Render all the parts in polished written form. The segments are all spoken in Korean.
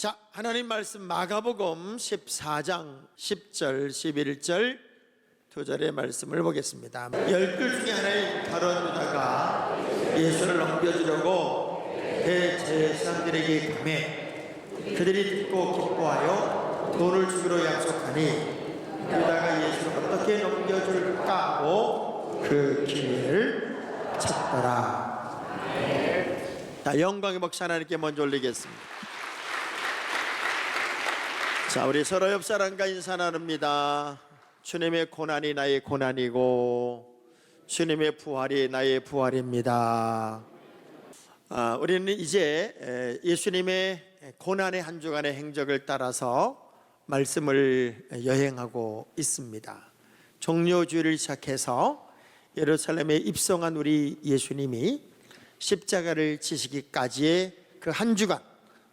자, 하나님 말씀 마가복음 14장 10절 11절 두 절의 말씀을 보겠습니다. 열둘 중에 하나인 가룟 유다가 예수를 넘겨주려고 대제사장들에게 가매 그들이 듣고 기뻐하여 돈을 주기로 약속하니 유다가 예수를 어떻게 넘겨줄까 하고 그 기회를 찾더라. 자, 영광의 박수 하나님께 먼저 올리겠습니다. 자, 우리 서로 옆 사람과 인사 나눕니다. 주님의 고난이 나의 고난이고 주님의 부활이 나의 부활입니다. 우리는 이제 예수님의 고난의 한 주간의 행적을 따라서 말씀을 여행하고 있습니다. 종료주일을 시작해서 예루살렘에 입성한 우리 예수님이 십자가를 지시기까지의 그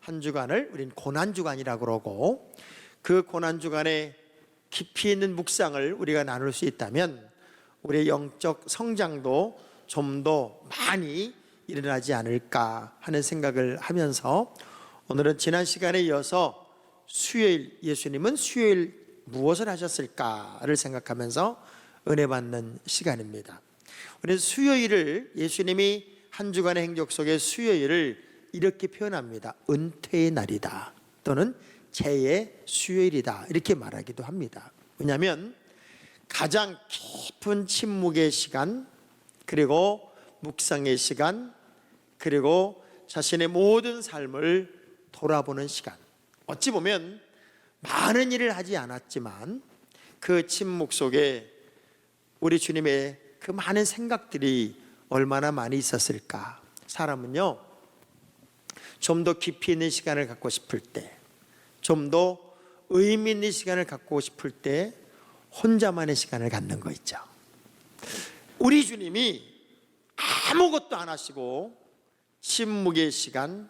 한 주간을 우리는 고난주간이라고 그러고, 그 고난주간에 깊이 있는 묵상을 우리가 나눌 수 있다면 우리의 영적 성장도 좀 더 많이 일어나지 않을까 하는 생각을 하면서, 오늘은 지난 시간에 이어서 수요일, 예수님은 수요일 무엇을 하셨을까를 생각하면서 은혜 받는 시간입니다. 우리는 수요일을, 예수님이 한 주간의 행적 속의 수요일을 이렇게 표현합니다. 은퇴의 날이다, 또는 제의 수요일이다, 이렇게 말하기도 합니다. 왜냐하면 가장 깊은 침묵의 시간, 그리고 묵상의 시간, 그리고 자신의 모든 삶을 돌아보는 시간, 어찌 보면 많은 일을 하지 않았지만 그 침묵 속에 우리 주님의 그 많은 생각들이 얼마나 많이 있었을까. 사람은요, 좀 더 깊이 있는 시간을 갖고 싶을 때, 좀 더 의미 있는 시간을 갖고 싶을 때 혼자만의 시간을 갖는 거 있죠. 우리 주님이 아무것도 안 하시고 침묵의 시간,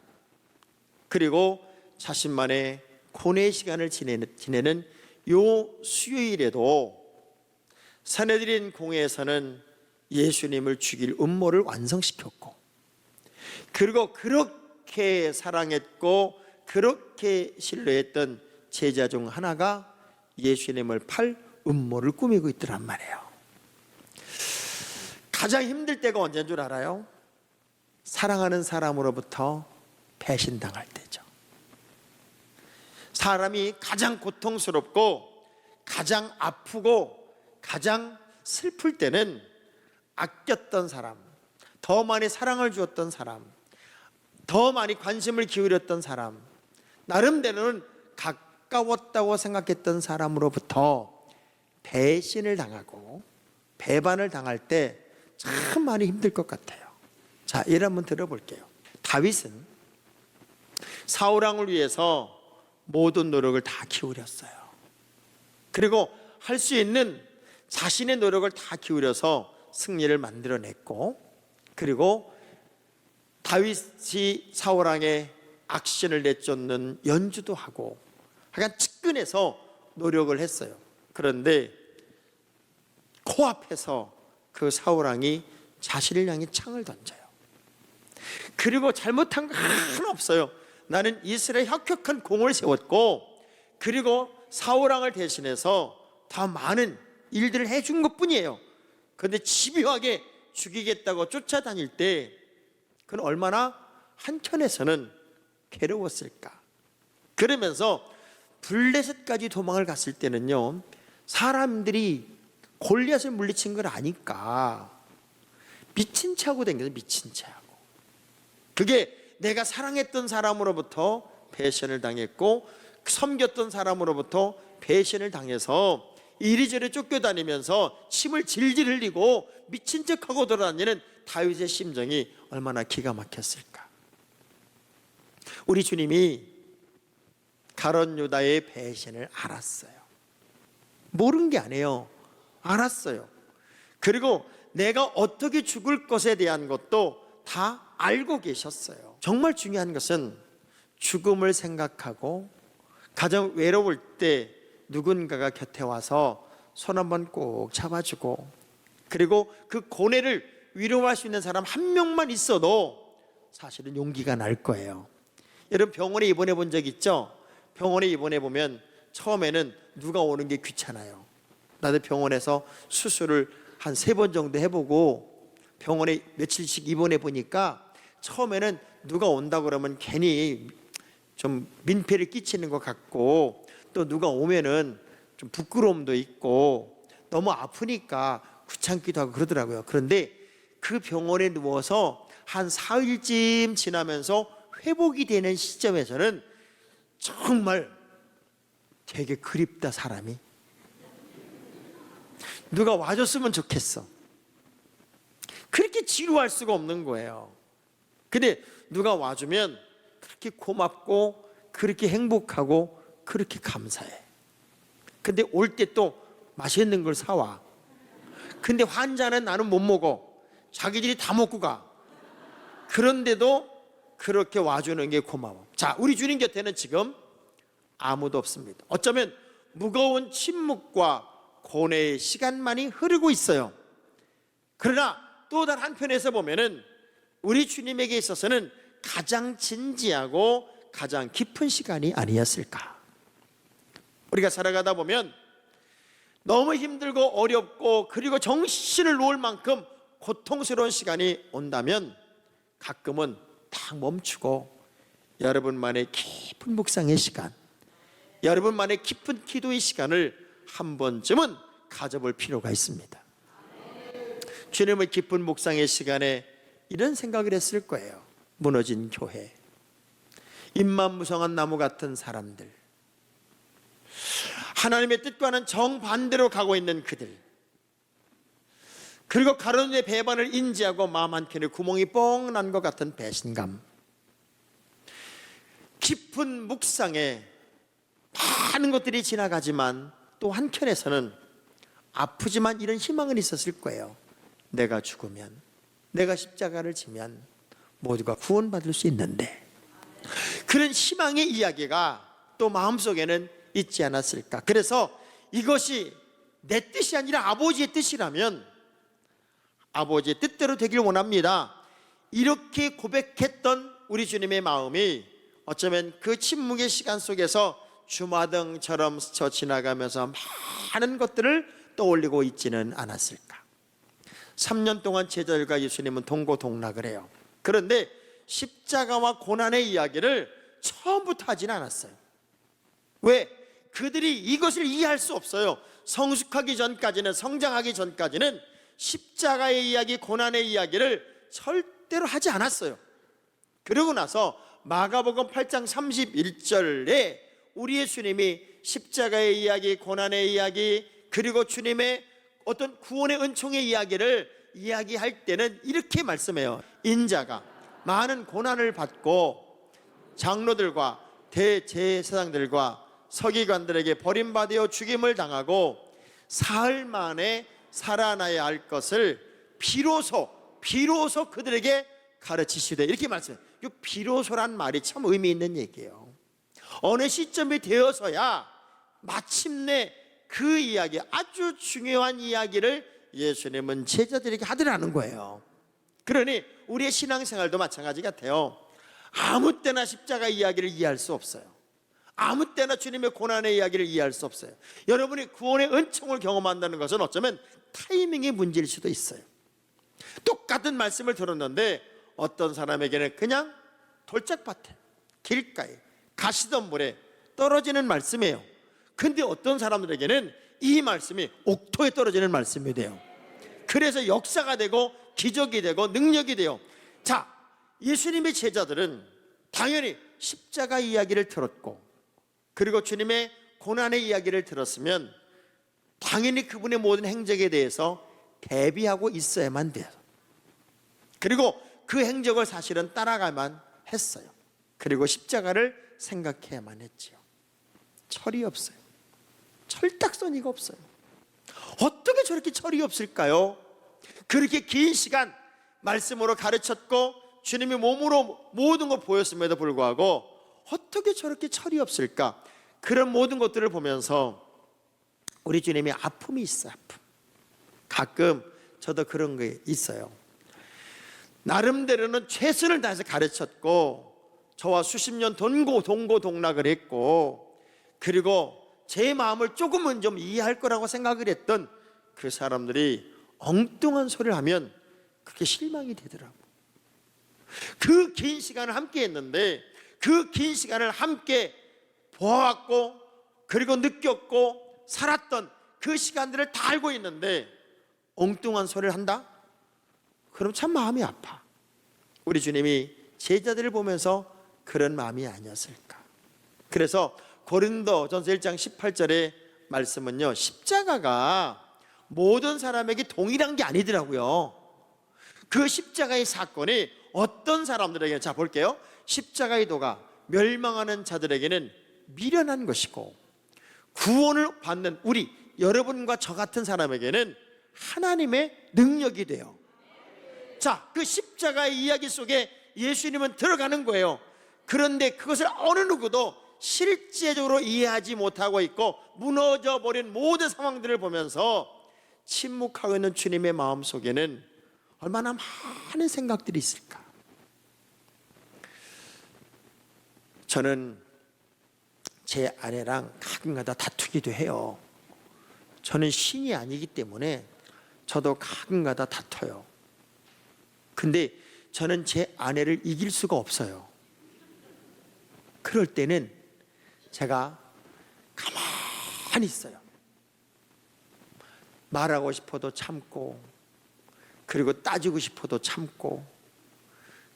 그리고 자신만의 고뇌의 시간을 지내는 요 수요일에도 사내들인 공회에서는 예수님을 죽일 음모를 완성시켰고, 그리고 그렇게 사랑했고 그렇게 신뢰했던 제자 중 하나가 예수님을 팔 음모를 꾸미고 있더란 말이에요. 가장 힘들 때가 언제인 줄 알아요? 사랑하는 사람으로부터 배신당할 때죠. 사람이 가장 고통스럽고 가장 아프고 가장 슬플 때는 아꼈던 사람, 더 많이 사랑을 주었던 사람, 더 많이 관심을 기울였던 사람, 나름대로는 가까웠다고 생각했던 사람으로부터 배신을 당하고 배반을 당할 때 참 많이 힘들 것 같아요. 자, 예를 한번 들어볼게요. 다윗은 사울왕을 위해서 모든 노력을 다 기울였어요. 그리고 할 수 있는 자신의 노력을 다 기울여서 승리를 만들어냈고, 그리고 다윗이 사울왕의 악신을 내쫓는 연주도 하고, 하여간 측근에서 노력을 했어요. 그런데 코앞에서 그 사울왕이 자신을 향해 창을 던져요. 그리고 잘못한 거 하나 없어요. 나는 이스라엘 혁혁한 공을 세웠고, 그리고 사울왕을 대신해서 더 많은 일들을 해준 것 뿐이에요. 그런데 집요하게 죽이겠다고 쫓아다닐 때 그는 얼마나 한켠에서는 괴로웠을까. 그러면서 블레셋까지 도망을 갔을 때는요, 사람들이 골리앗을 물리친 걸 아니까 미친 체하고 댕겨서 미친 체하고, 그게 내가 사랑했던 사람으로부터 배신을 당했고 섬겼던 사람으로부터 배신을 당해서 이리저리 쫓겨다니면서 침을 질질 흘리고 미친 척하고 돌아다니는 다윗의 심정이 얼마나 기가 막혔을까. 우리 주님이 가룟 유다의 배신을 알았어요. 모른 게 아니에요. 알았어요. 그리고 내가 어떻게 죽을 것에 대한 것도 다 알고 계셨어요. 정말 중요한 것은 죽음을 생각하고 가장 외로울 때 누군가가 곁에 와서 손 한번 꼭 잡아주고, 그리고 그 고뇌를 위로할 수 있는 사람 한 명만 있어도 사실은 용기가 날 거예요. 여러분 병원에 입원해 본 적 있죠? 병원에 입원해 보면 처음에는 누가 오는 게 귀찮아요. 나도 병원에서 수술을 한 3번 정도 해보고 병원에 며칠씩 입원해 보니까 처음에는 누가 온다 그러면 괜히 좀 민폐를 끼치는 것 같고, 또 누가 오면은 좀 부끄러움도 있고 너무 아프니까 귀찮기도 하고 그러더라고요. 그런데 그 병원에 누워서 한 사흘쯤 지나면서 회복이 되는 시점에서는 정말 되게 그립다. 사람이 누가 와줬으면 좋겠어. 그렇게 지루할 수가 없는 거예요. 근데 누가 와주면 그렇게 고맙고 그렇게 행복하고 그렇게 감사해. 근데 올 때 또 맛있는 걸 사와. 근데 환자는 나는 못 먹어. 자기들이 다 먹고 가. 그런데도 그렇게 와주는 게 고마워. 자, 우리 주님 곁에는 지금 아무도 없습니다. 어쩌면 무거운 침묵과 고뇌의 시간만이 흐르고 있어요. 그러나 또 다른 한편에서 보면은 우리 주님에게 있어서는 가장 진지하고 가장 깊은 시간이 아니었을까. 우리가 살아가다 보면 너무 힘들고 어렵고 그리고 정신을 놓을 만큼 고통스러운 시간이 온다면 가끔은 딱 멈추고 여러분만의 깊은 묵상의 시간, 여러분만의 깊은 기도의 시간을 한 번쯤은 가져볼 필요가 있습니다. 주님의 깊은 묵상의 시간에 이런 생각을 했을 거예요. 무너진 교회, 잎만 무성한 나무 같은 사람들, 하나님의 뜻과는 정반대로 가고 있는 그들, 그리고 가론의 배반을 인지하고 마음 한켠에 구멍이 뻥 난 것 같은 배신감, 깊은 묵상에 많은 것들이 지나가지만 또 한켠에서는 아프지만 이런 희망은 있었을 거예요. 내가 죽으면, 내가 십자가를 지면 모두가 구원받을 수 있는데, 그런 희망의 이야기가 또 마음속에는 있지 않았을까. 그래서 이것이 내 뜻이 아니라 아버지의 뜻이라면 아버지의 뜻대로 되길 원합니다, 이렇게 고백했던 우리 주님의 마음이 어쩌면 그 침묵의 시간 속에서 주마등처럼 스쳐 지나가면서 많은 것들을 떠올리고 있지는 않았을까. 3년 동안 제자들과 예수님은 동고동락을 해요. 그런데 십자가와 고난의 이야기를 처음부터 하지는 않았어요. 왜? 그들이 이것을 이해할 수 없어요. 성숙하기 전까지는, 성장하기 전까지는 십자가의 이야기, 고난의 이야기를 절대로 하지 않았어요. 그러고 나서 마가복음 8장 31절에 우리 예수님이 십자가의 이야기, 고난의 이야기, 그리고 주님의 어떤 구원의 은총의 이야기를 이야기할 때는 이렇게 말씀해요. 인자가 많은 고난을 받고 장로들과 대제사장들과 서기관들에게 버림받아 죽임을 당하고 사흘 만에 살아나야 할 것을 비로소 그들에게 가르치시되, 이렇게 말씀해요. 이 비로소란 말이 참 의미 있는 얘기예요. 어느 시점이 되어서야 마침내 그 이야기, 아주 중요한 이야기를 예수님은 제자들에게 하더라는 거예요. 그러니 우리의 신앙생활도 마찬가지 같아요. 아무 때나 십자가 이야기를 이해할 수 없어요. 아무 때나 주님의 고난의 이야기를 이해할 수 없어요. 여러분이 구원의 은총을 경험한다는 것은 어쩌면 타이밍의 문제일 수도 있어요. 똑같은 말씀을 들었는데 어떤 사람에게는 그냥 돌짝밭에, 길가에, 가시던 물에 떨어지는 말씀이에요. 근데 어떤 사람들에게는 이 말씀이 옥토에 떨어지는 말씀이 돼요. 그래서 역사가 되고 기적이 되고 능력이 돼요. 자, 예수님의 제자들은 당연히 십자가 이야기를 들었고, 그리고 주님의 고난의 이야기를 들었으면 당연히 그분의 모든 행적에 대해서 대비하고 있어야만 돼요. 그리고 그 행적을 사실은 따라가만 했어요. 그리고 십자가를 생각해야만 했지요. 철이 없어요. 철딱서니가 없어요. 어떻게 저렇게 철이 없을까요? 그렇게 긴 시간 말씀으로 가르쳤고 주님이 몸으로 모든 걸 보였음에도 불구하고 어떻게 저렇게 철이 없을까? 그런 모든 것들을 보면서 우리 주님의 아픔이 있어요. 아픔. 가끔 저도 그런 게 있어요. 나름대로는 최선을 다해서 가르쳤고 저와 수십 년 동고동락을 했고, 그리고 제 마음을 조금은 좀 이해할 거라고 생각을 했던 그 사람들이 엉뚱한 소리를 하면 그게 실망이 되더라고. 그 긴 시간을 함께 했는데, 그 긴 시간을 함께 보아왔고, 그리고 느꼈고 살았던 그 시간들을 다 알고 있는데 엉뚱한 소리를 한다? 그럼 참 마음이 아파. 우리 주님이 제자들을 보면서 그런 마음이 아니었을까. 그래서 고린도전서 1장 18절의 말씀은요, 십자가가 모든 사람에게 동일한 게 아니더라고요. 그 십자가의 사건이 어떤 사람들에게, 자 볼게요. 십자가의 도가 멸망하는 자들에게는 미련한 것이고, 구원을 받는 우리 여러분과 저 같은 사람에게는 하나님의 능력이 돼요. 자, 그 십자가의 이야기 속에 예수님은 들어가는 거예요. 그런데 그것을 어느 누구도 실제적으로 이해하지 못하고 있고 무너져 버린 모든 상황들을 보면서 침묵하고 있는 주님의 마음 속에는 얼마나 많은 생각들이 있을까. 저는 제 아내랑 가끔가다 다투기도 해요. 저는 신이 아니기 때문에 저도 가끔가다 다퉈요. 근데 저는 제 아내를 이길 수가 없어요. 그럴 때는 제가 가만히 있어요. 말하고 싶어도 참고, 그리고 따지고 싶어도 참고,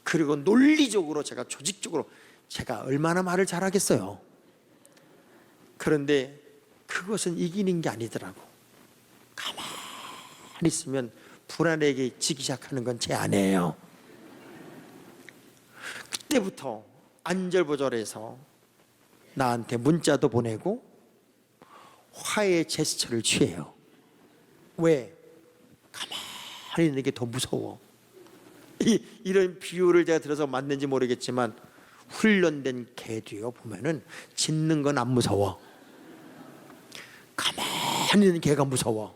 그리고 논리적으로 제가 조직적으로 제가 얼마나 말을 잘하겠어요. 그런데 그것은 이기는 게 아니더라고. 가만히 있으면 불안해지기 시작하는 건 제 아내예요. 그때부터 안절부절해서 나한테 문자도 보내고 화해 제스처를 취해요. 왜? 가만히 있는 게 더 무서워. 이런 비유를 제가 들어서 맞는지 모르겠지만 훈련된 개도요 보면은 짖는 건 안 무서워. 가만히 있는 개가 무서워.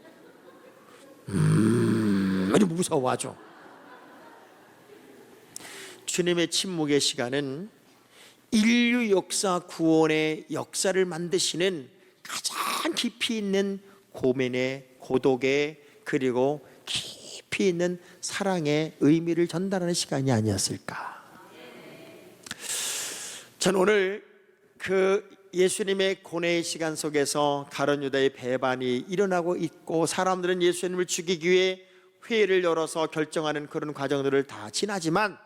아주 무서워 아주. 주님의 침묵의 시간은 인류 역사 구원의 역사를 만드시는 가장 깊이 있는 고민의, 고독의, 그리고 깊이 있는 사랑의 의미를 전달하는 시간이 아니었을까. 전 오늘 그 예수님의 고뇌의 시간 속에서 가룟 유다의 배반이 일어나고 있고, 사람들은 예수님을 죽이기 위해 회의를 열어서 결정하는 그런 과정들을 다 지나지만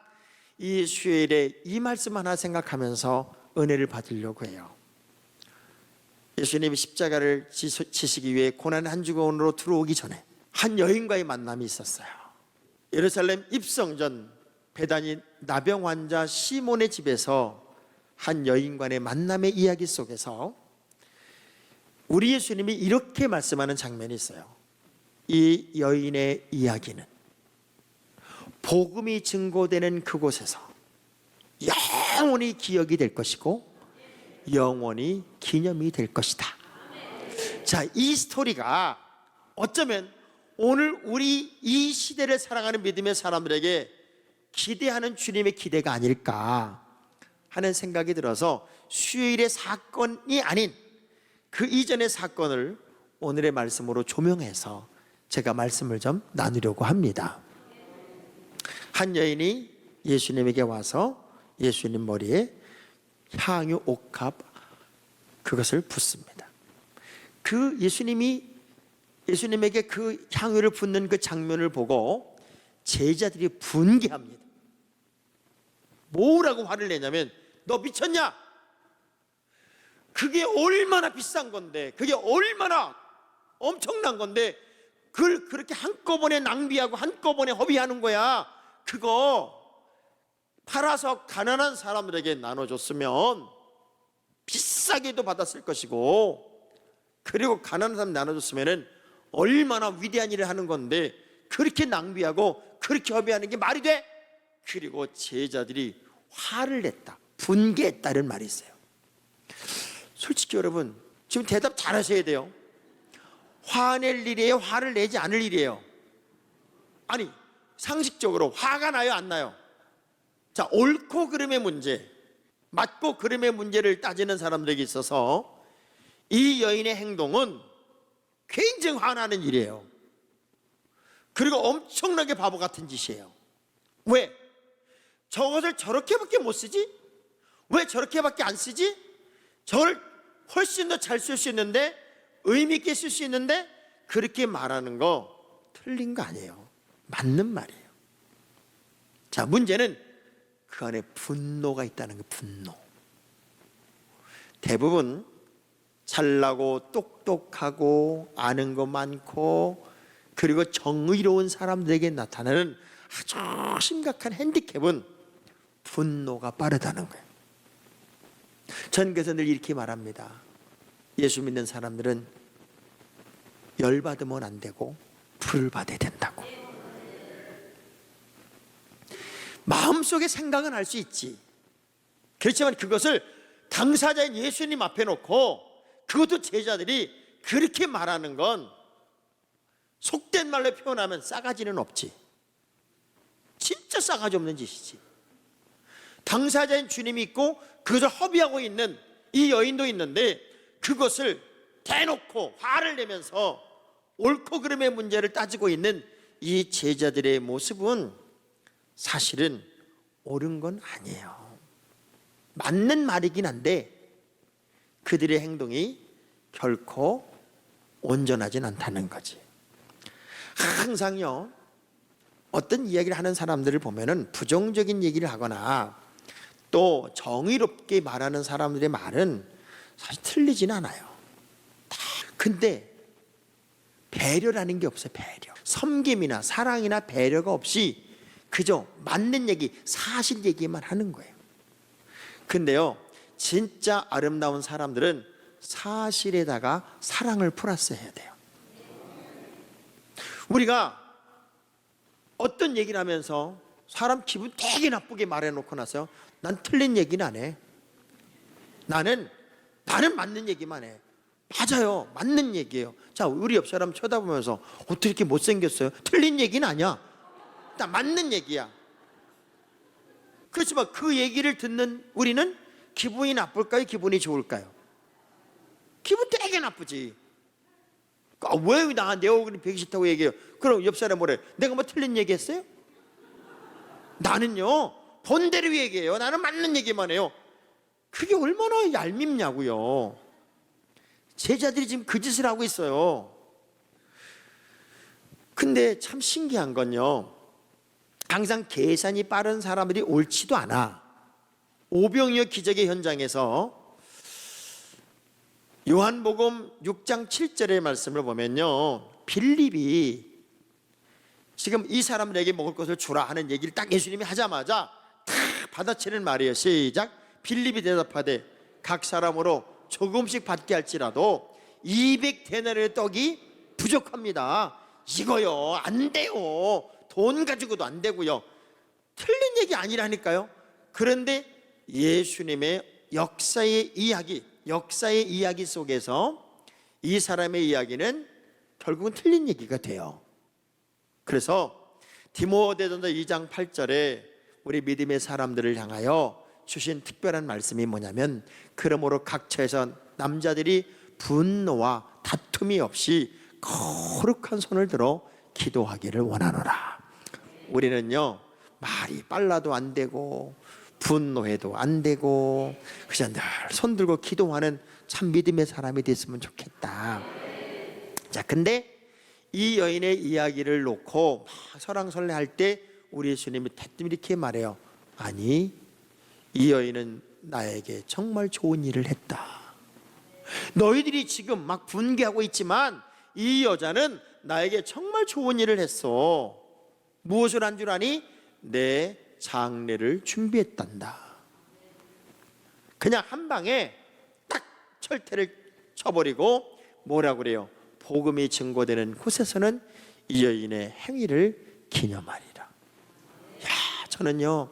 이 수요일에 이 말씀 하나 생각하면서 은혜를 받으려고 해요. 예수님이 십자가를 지시기 위해 고난의 한 주간으로 들어오기 전에 한 여인과의 만남이 있었어요. 예루살렘 입성 전 베다니 나병 환자 시몬의 집에서 한 여인과의 만남의 이야기 속에서 우리 예수님이 이렇게 말씀하는 장면이 있어요. 이 여인의 이야기는 복음이 증거되는 그곳에서 영원히 기억이 될 것이고 영원히 기념이 될 것이다. 자, 이 스토리가 어쩌면 오늘 우리 이 시대를 살아가는 믿음의 사람들에게 기대하는 주님의 기대가 아닐까 하는 생각이 들어서 수요일의 사건이 아닌 그 이전의 사건을 오늘의 말씀으로 조명해서 제가 말씀을 좀 나누려고 합니다. 한 여인이 예수님에게 와서 예수님 머리에 향유 옥합 그것을 붓습니다. 그 예수님에게 그 향유를 붓는 그 장면을 보고 제자들이 분개합니다. 뭐라고 화를 내냐면, 너 미쳤냐? 그게 얼마나 비싼 건데, 그게 얼마나 엄청난 건데 그걸 그렇게 한꺼번에 낭비하고 한꺼번에 허비하는 거야. 그거 팔아서 가난한 사람들에게 나눠줬으면 비싸게도 받았을 것이고, 그리고 가난한 사람 나눠줬으면 얼마나 위대한 일을 하는 건데 그렇게 낭비하고 그렇게 허비하는 게 말이 돼? 그리고 제자들이 화를 냈다, 분개했다는 말이 있어요. 솔직히 여러분 지금 대답 잘 하셔야 돼요. 화낼 일이에요? 화를 내지 않을 일이에요? 아니, 상식적으로 화가 나요 안 나요? 자, 옳고 그름의 문제, 맞고 그름의 문제를 따지는 사람들에게 있어서 이 여인의 행동은 굉장히 화나는 일이에요. 그리고 엄청나게 바보 같은 짓이에요. 왜? 저것을 저렇게밖에 못 쓰지? 왜 저렇게밖에 안 쓰지? 저걸 훨씬 더 잘 쓸 수 있는데, 의미 있게 쓸 수 있는데, 그렇게 말하는 거 틀린 거 아니에요. 맞는 말이에요. 자, 문제는 그 안에 분노가 있다는 거. 분노. 대부분 잘나고 똑똑하고 아는 거 많고 그리고 정의로운 사람들에게 나타나는 아주 심각한 핸디캡은 분노가 빠르다는 거예요. 전 그래서 늘 이렇게 말합니다. 예수 믿는 사람들은 열받으면 안 되고 불을 받아야 된다고. 마음속에 생각은 할 수 있지. 그렇지만 그것을 당사자인 예수님 앞에 놓고 그것도 제자들이 그렇게 말하는 건 속된 말로 표현하면 싸가지는 없지. 진짜 싸가지 없는 짓이지. 당사자인 주님이 있고 그것을 허비하고 있는 이 여인도 있는데 그것을 대놓고 화를 내면서 옳고 그름의 문제를 따지고 있는 이 제자들의 모습은 사실은 옳은 건 아니에요. 맞는 말이긴 한데 그들의 행동이 결코 온전하진 않다는 거지. 항상요, 어떤 이야기를 하는 사람들을 보면은 부정적인 얘기를 하거나 또 정의롭게 말하는 사람들의 말은 사실 틀리진 않아요. 근데 배려라는 게 없어요. 배려. 섬김이나 사랑이나 배려가 없이 그저 맞는 얘기, 사실 얘기만 하는 거예요. 근데요, 진짜 아름다운 사람들은 사실에다가 사랑을 플러스 해야 돼요. 우리가 어떤 얘기를 하면서 사람 기분 되게 나쁘게 말해놓고 나서 난 틀린 얘기는 안 해. 나는 맞는 얘기만 해. 맞아요. 맞는 얘기예요. 자, 우리 옆 사람 쳐다보면서 어떻게 이렇게 못생겼어요? 틀린 얘기는 아니야. 나 맞는 얘기야. 그렇지만 그 얘기를 듣는 우리는 기분이 나쁠까요? 기분이 좋을까요? 기분 되게 나쁘지. 왜 내 얼굴이 배기 싫다고 얘기해요? 그럼 옆 사람 뭐래? 내가 뭐 틀린 얘기 했어요? 나는요 본대로 얘기해요. 나는 맞는 얘기만 해요. 그게 얼마나 얄밉냐고요. 제자들이 지금 그 짓을 하고 있어요. 근데 참 신기한 건요, 항상 계산이 빠른 사람들이 옳지도 않아. 오병이어 기적의 현장에서 요한복음 6장 7절의 말씀을 보면요, 빌립이 지금 이 사람들에게 먹을 것을 주라 하는 얘기를 딱 예수님이 하자마자 탁 받아치는 말이에요. 시작. 빌립이 대답하되 각 사람으로 조금씩 받게 할지라도 200데나리의 떡이 부족합니다. 이거요 안 돼요. 돈 가지고도 안 되고요. 틀린 얘기 아니라니까요. 그런데 예수님의 역사의 이야기 속에서 이 사람의 이야기는 결국은 틀린 얘기가 돼요. 그래서 디모데전서 2장 8절에 우리 믿음의 사람들을 향하여 주신 특별한 말씀이 뭐냐면, 그러므로 각처에서 남자들이 분노와 다툼이 없이 거룩한 손을 들어 기도하기를 원하노라. 우리는요 말이 빨라도 안 되고 분노해도 안 되고 그냥 늘 손 들고 기도하는 참 믿음의 사람이 됐으면 좋겠다. 자, 근데 이 여인의 이야기를 놓고 막 설왕설래할 때 우리 예수님이 대뜸 이렇게 말해요. 아니, 이 여인은 나에게 정말 좋은 일을 했다. 너희들이 지금 막 분개하고 있지만 이 여자는 나에게 정말 좋은 일을 했어. 무엇을 한 줄 아니? 내 장례를 준비했단다. 그냥 한 방에 딱 철퇴를 쳐버리고 뭐라고 그래요? 복음이 증거되는 곳에서는 이 여인의 행위를 기념하리라. 야, 저는요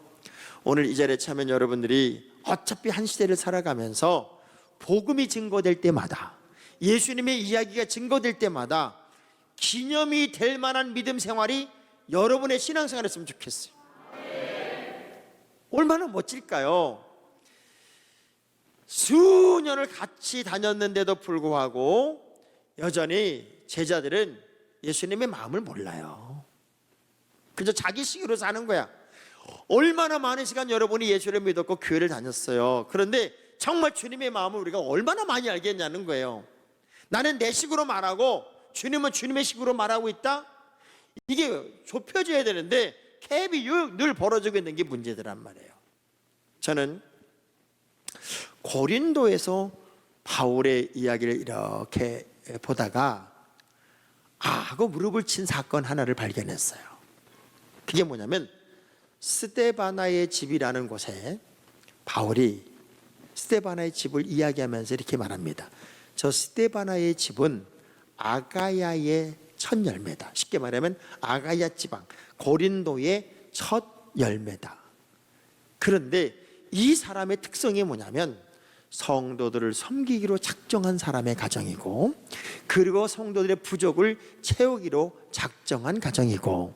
오늘 이 자리에 참여한 여러분들이 어차피 한 시대를 살아가면서 복음이 증거될 때마다, 예수님의 이야기가 증거될 때마다 기념이 될 만한 믿음 생활이 여러분의 신앙생활이었으면 좋겠어요. 얼마나 멋질까요? 수년을 같이 다녔는데도 불구하고 여전히 제자들은 예수님의 마음을 몰라요. 그저 자기식으로 사는 거야. 얼마나 많은 시간 여러분이 예수를 믿었고 교회를 다녔어요. 그런데 정말 주님의 마음을 우리가 얼마나 많이 알겠냐는 거예요. 나는 내 식으로 말하고 주님은 주님의 식으로 말하고 있다. 이게 좁혀져야 되는데 갭이 늘 벌어지고 있는 게 문제더란 말이에요. 저는 고린도에서 바울의 이야기를 이렇게 보다가 하고 무릎을 친 사건 하나를 발견했어요. 그게 뭐냐면 스데바나의 집이라는 곳에 바울이 스데바나의 집을 이야기하면서 이렇게 말합니다. 저 스데바나의 집은 아가야의 첫 열매다. 쉽게 말하면 아가야 지방, 고린도의 첫 열매다. 그런데 이 사람의 특성이 뭐냐면 성도들을 섬기기로 작정한 사람의 가정이고, 그리고 성도들의 부족을 채우기로 작정한 가정이고,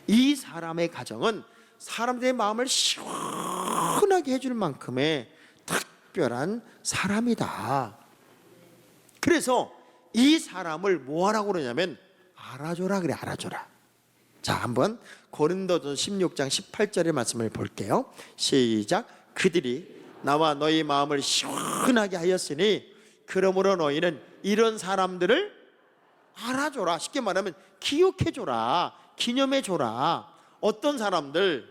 이 사람의 가정은 사람들의 마음을 시원하게 해줄 만큼의 특별한 사람이다. 그래서 이 사람을 뭐하라고 그러냐면 알아줘라 그래. 알아줘라. 자, 한번 고린도전 16장 18절의 말씀을 볼게요. 시작. 그들이 나와 너희 마음을 시원하게 하였으니 그러므로 너희는 이런 사람들을 알아줘라. 쉽게 말하면 기억해줘라, 기념해줘라. 어떤 사람들?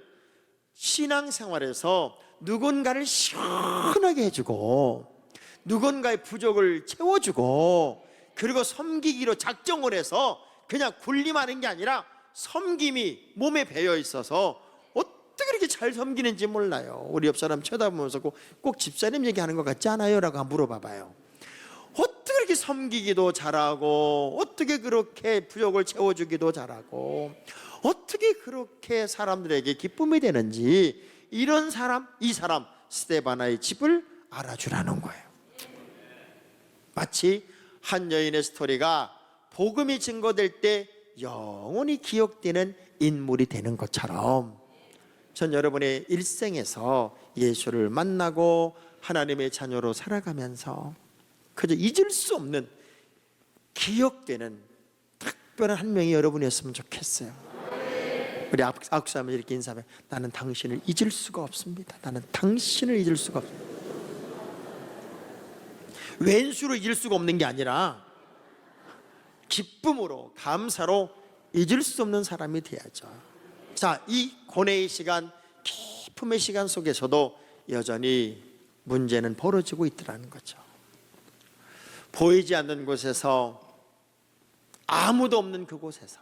신앙생활에서 누군가를 시원하게 해주고 누군가의 부족을 채워주고, 그리고 섬기기로 작정을 해서 그냥 군림하는 게 아니라 섬김이 몸에 배어 있어서 어떻게 이렇게 잘 섬기는지 몰라요. 우리 옆 사람 쳐다보면서 꼭 집사님 얘기하는 것 같지 않아요? 라고 한번 물어봐봐요. 어떻게 이렇게 섬기기도 잘하고, 어떻게 그렇게 부족을 채워주기도 잘하고, 어떻게 그렇게 사람들에게 기쁨이 되는지, 이런 사람, 이 사람 스데바나의 집을 알아주라는 거예요. 마치 한 여인의 스토리가 복음이 증거될 때 영원히 기억되는 인물이 되는 것처럼, 전 여러분의 일생에서 예수를 만나고 하나님의 자녀로 살아가면서 그저 잊을 수 없는 기억되는 특별한 한 명이 여러분이었으면 좋겠어요. 우리 악수하면서 이렇게 인사하면, 나는 당신을 잊을 수가 없습니다. 나는 당신을 잊을 수가 없습니다. 왼수로 잊을 수가 없는 게 아니라 기쁨으로, 감사로 잊을 수 없는 사람이 돼야죠. 자, 이 고뇌의 시간, 기쁨의 시간 속에서도 여전히 문제는 벌어지고 있더라는 거죠. 보이지 않는 곳에서, 아무도 없는 그곳에서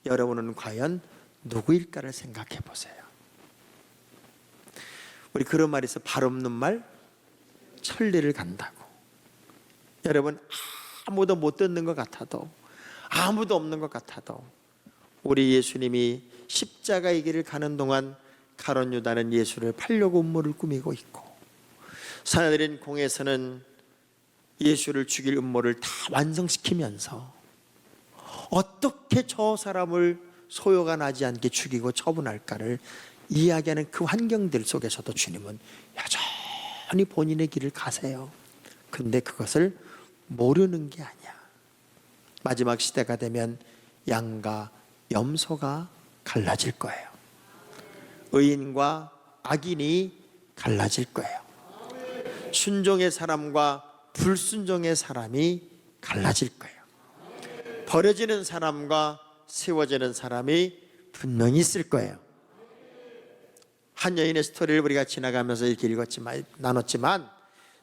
여러분은 과연 누구일까를 생각해 보세요. 우리 그런 말이 있어, 발 없는 말 천리를 간다고. 여러분, 아무도 못 듣는 것 같아도, 아무도 없는 것 같아도 우리 예수님이 십자가의 길을 가는 동안 가룟 유다는 예수를 팔려고 음모를 꾸미고 있고, 사내들인 공에서는 예수를 죽일 음모를 다 완성시키면서 어떻게 저 사람을 소요가 나지 않게 죽이고 처분할까를 이야기하는 그 환경들 속에서도 주님은 여전히 본인의 길을 가세요. 근데 그것을 모르는 게 아니야. 마지막 시대가 되면 양과 염소가 갈라질 거예요. 의인과 악인이 갈라질 거예요. 순종의 사람과 불순종의 사람이 갈라질 거예요. 버려지는 사람과 세워지는 사람이 분명히 있을 거예요. 한 여인의 스토리를 우리가 지나가면서 이렇게 나눴지만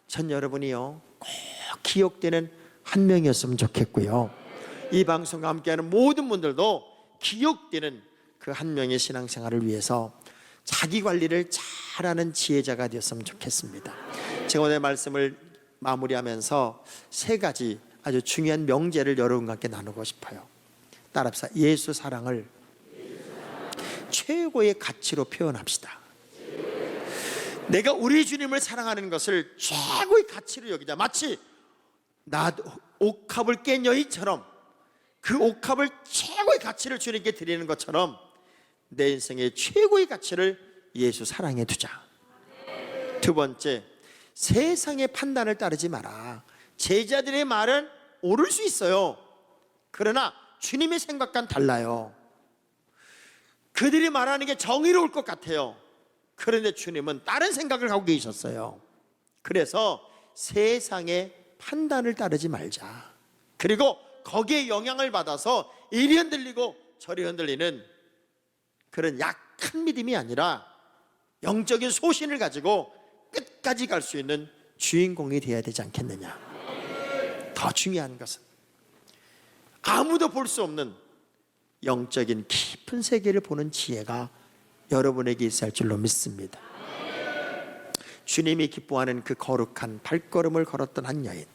전 여러분이요, 꼭 기억되는 한 명이었으면 좋겠고요, 이 방송과 함께하는 모든 분들도 기억되는 그 한 명의 신앙생활을 위해서 자기 관리를 잘하는 지혜자가 되었으면 좋겠습니다. 제가 오늘 말씀을 마무리하면서 세 가지 아주 중요한 명제를 여러분과 함께 나누고 싶어요. 따라합시다. 예수 사랑을 최고의 가치로 표현합시다. 내가 우리 주님을 사랑하는 것을 최고의 가치로 여기자. 마치 옥합을 깬 여인처럼 그 옥합을 최고의 가치를 주님께 드리는 것처럼 내 인생의 최고의 가치를 예수 사랑에 두자. 두 번째, 세상의 판단을 따르지 마라. 제자들의 말은 옳을 수 있어요. 그러나 주님의 생각과는 달라요. 그들이 말하는 게 정의로울 것 같아요. 그런데 주님은 다른 생각을 갖고 계셨어요. 그래서 세상의 판단을 따르지 말자. 그리고 거기에 영향을 받아서 이리 흔들리고 저리 흔들리는 그런 약한 믿음이 아니라 영적인 소신을 가지고 끝까지 갈 수 있는 주인공이 되어야 되지 않겠느냐. 더 중요한 것은 아무도 볼 수 없는 영적인 깊은 세계를 보는 지혜가 여러분에게 있을 줄로 믿습니다. 주님이 기뻐하는 그 거룩한 발걸음을 걸었던 한 여인,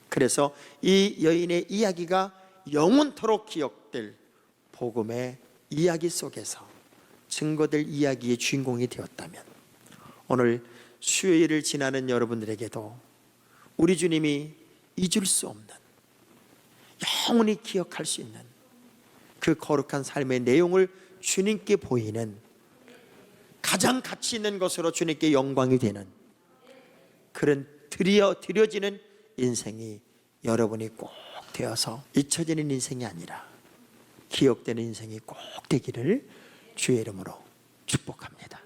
그래서 이 여인의 이야기가 영원토록 기억될 복음의 이야기 속에서 증거될 이야기의 주인공이 되었다면, 오늘 수요일을 지나는 여러분들에게도 우리 주님이 잊을 수 없는, 영원히 기억할 수 있는 그 거룩한 삶의 내용을 주님께 보이는 가장 가치 있는 것으로 주님께 영광이 되는 그런 드려지는 인생이 여러분이 꼭 되어서 잊혀지는 인생이 아니라 기억되는 인생이 꼭 되기를 주의 이름으로 축복합니다.